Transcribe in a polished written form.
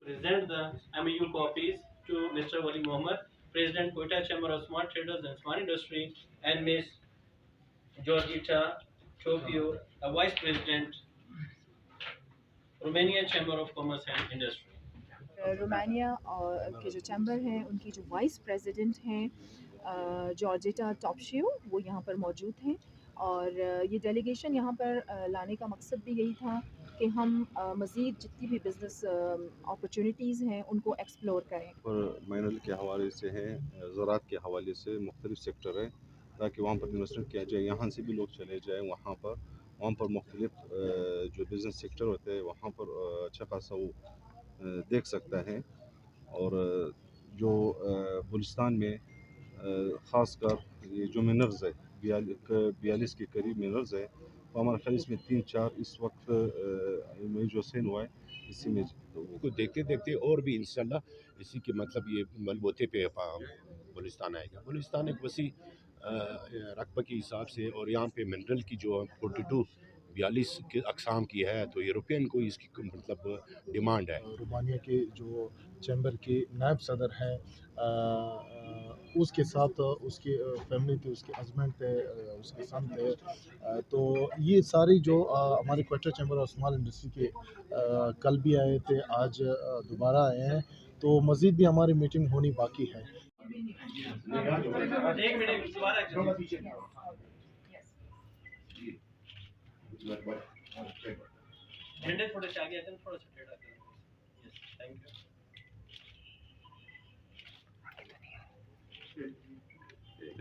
present the MOU copies to Mr. Wali Muhammad, President Quetta Chamber of Small Traders and Small Industry, and Ms. Georgita ٹوپیو, Vice President, Romania Chamber of Commerce and Industry. Romania کے جو chamber ہیں ان کی جو vice president ہیں جارجیٹا ٹوپیو، وہ یہاں پر موجود ہیں، اور یہ ڈیلیگیشن یہاں پر لانے کا مقصد بھی یہی تھا کہ ہم مزید جتنی بھی بزنس اپرچونیٹیز ہیں ان کو ایکسپلور کریں. اور مائنرل کے حوالے سے ہے، زراعت کے حوالے سے مختلف سیکٹر ہیں تاکہ وہاں پر انویسٹمنٹ کیا جائے، یہاں سے بھی لوگ چلے جائیں وہاں پر مختلف جو بزنس سیکٹر ہوتے ہیں وہاں پر اچھا خاصا وہ دیکھ سکتا ہے. اور جو بلوچستان میں خاص کر یہ جو منرز ہے 42 کے قریب منرز ہے، تو ہمارے خیال اس میں 3-4 اس وقت میں جو سین ہوا ہے اسی میں کو دیکھتے دیکھتے اور بھی انشاءاللہ اسی کے مطلب یہ بلبوتے پہ بلوچستان آئے گا. بلوچستان ایک وسیع رقبہ کے حساب سے، اور یہاں پہ منرل کی جو 42 اقسام کی ہے، تو یوروپین کو اس کی مطلب ڈیمانڈ ہے. رومانیہ کے جو چیمبر کے نائب صدر ہیں، اس کے ساتھ اس کی فیملی تھی، اس کے ہسبینڈ تھے، اس کے سن تھے، تو یہ ساری جو ہمارے کوئٹہ چیمبر اور اسمال انڈسٹری کے کل بھی آئے تھے، آج دوبارہ آئے ہیں، تو مزید بھی ہماری میٹنگ ہونی باقی ہے. جھنڈے تھوڑے سے آگے آتے ہیں، تھوڑا سا ٹیڑھا کریں. یس، تھینک یو.